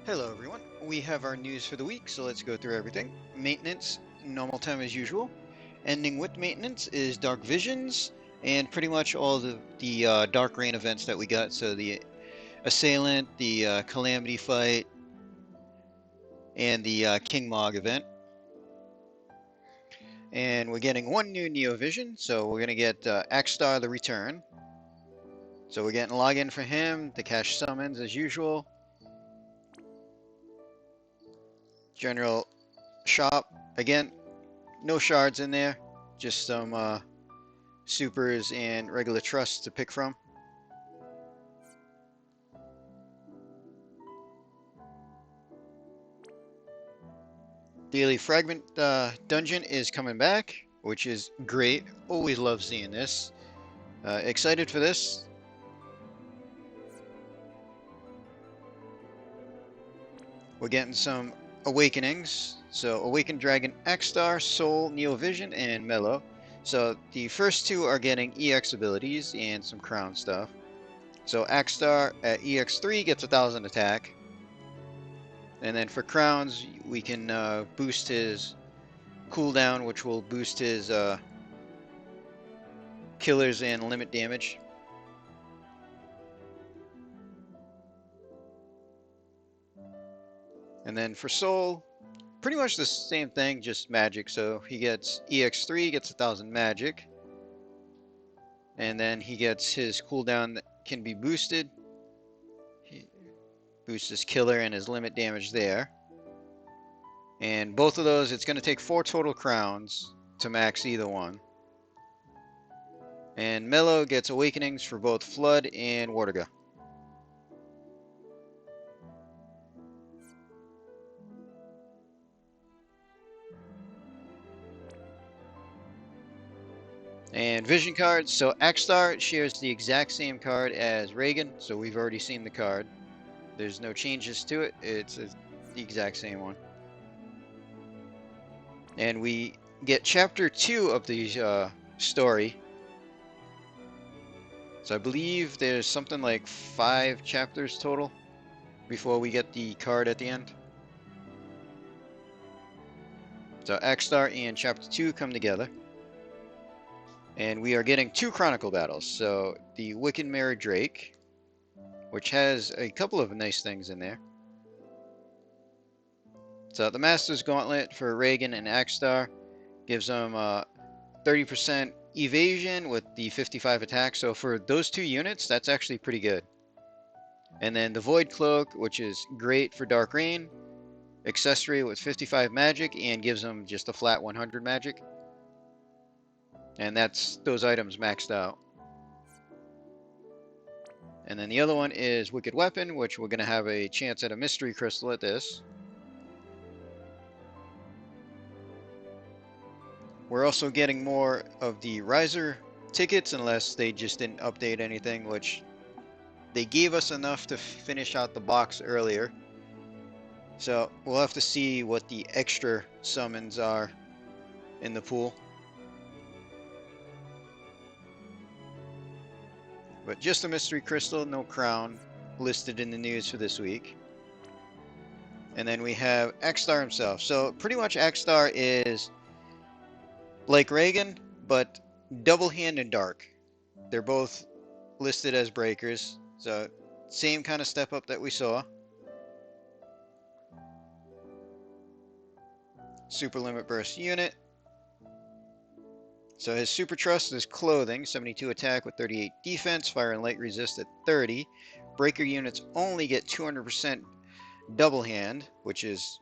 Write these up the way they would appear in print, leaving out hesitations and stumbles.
Hello everyone, we have our news for the week, so let's go through everything. Maintenance, normal time as usual. Ending with maintenance is Dark Visions, and pretty much all the Dark Rain events that we got, so the Assailant, the Calamity fight, and the King Mog event. And we're getting one new Neo Vision, so we're going to get Axstar the Return. So we're getting login for him, the cash summons as usual. General shop, again, no shards in there, just some supers and regular trusts to pick from. Daily Fragment dungeon is coming back, which is great. Always love seeing this. Excited for this. We're getting some awakenings. So Awakened Dragon Axstar, Soul, Neo Vision, and Mellow. So the first two are getting EX abilities and some crown stuff. So Axstar at EX3 gets 1000 attack. And then for crowns, we can boost his cooldown, which will boost his killers and limit damage. And then for Soul, pretty much the same thing, just magic. So he gets EX3, gets 1000 magic. And then he gets his cooldown that can be boosted. He boosts his killer and his limit damage there. And both of those, it's going to take 4 total crowns to max either one. And Mellow gets awakenings for both Flood and Wartiga. And vision cards, so Axstar shares the exact same card as Reagan, so we've already seen the card. There's no changes to it, it's the exact same one. And we get chapter 2 of the story. So I believe there's something like 5 chapters total before we get the card at the end. So Axstar and chapter 2 come together. And we are getting 2 Chronicle battles. So the Wicked Mirror Drake, which has a couple of nice things in there. So the Master's Gauntlet for Reagan and Axstar gives them 30% evasion with the 55 attack. So for those 2 units, that's actually pretty good. And then the Void Cloak, which is great for Dark Rain, accessory with 55 magic and gives them just a flat 100 magic. And that's those items maxed out. And then the other one is Wicked Weapon, which we're going to have a chance at a Mystery Crystal at this. We're also getting more of the Riser tickets, unless they just didn't update anything, which they gave us enough to finish out the box earlier. So we'll have to see what the extra summons are in the pool. But just a Mystery Crystal, no crown, listed in the news for this week. And then we have Axstar himself. So pretty much Axstar is like Reagan, but double hand and dark. They're both listed as breakers. So same kind of step up that we saw. Super limit burst unit. So his super trust is clothing, 72 attack with 38 defense, fire and light resist at 30. Breaker units only get 200% double hand, which is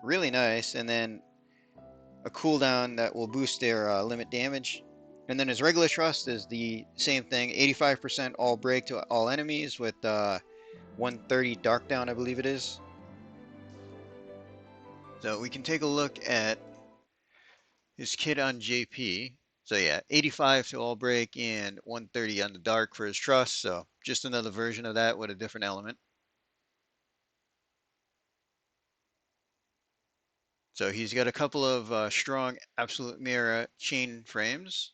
really nice, and then a cooldown that will boost their limit damage. And then his regular trust is the same thing, 85% all break to all enemies with 130 dark down, I believe it is. So we can take a look at his kit on JP. So yeah, 85 to all break and 130 on the dark for his trust. So just another version of that with a different element. So he's got a couple of strong absolute mirror chain frames.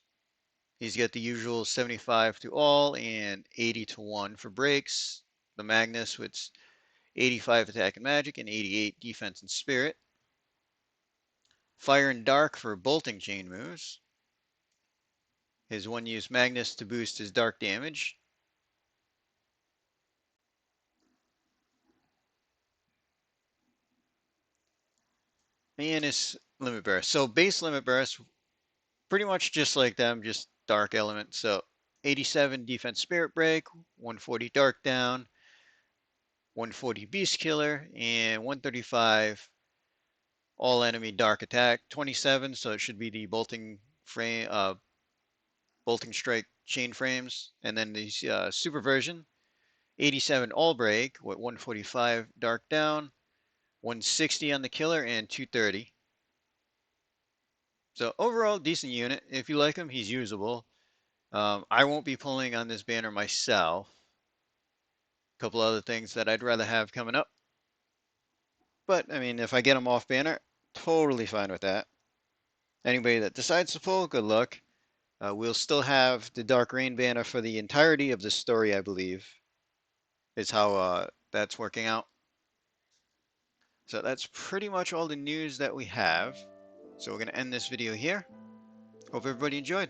He's got the usual 75 to all and 80 to 1 for breaks. The Magnus, which 85 attack and magic, and 88 defense and spirit. Fire and Dark for bolting chain moves. His one-use Magnus to boost his dark damage. And his limit burst. So base limit burst, pretty much just like them, just dark element. So 87 defense spirit break, 140 dark down, 140 beast killer, and 135 all enemy dark attack. 27, so it should be the bolting frame, bolting strike chain frames, and then the super version. 87 all break with 145 dark down, 160 on the killer, and 230. So overall, decent unit. If you like him, he's usable. I won't be pulling on this banner myself. A couple other things that I'd rather have coming up. But, I mean, if I get him off banner, totally fine with that. Anybody that decides to pull, good luck. We'll still have the Dark Rain banner for the entirety of the story, I believe, is how that's working out. So that's pretty much all the news that we have. So we're going to end this video here. Hope everybody enjoyed.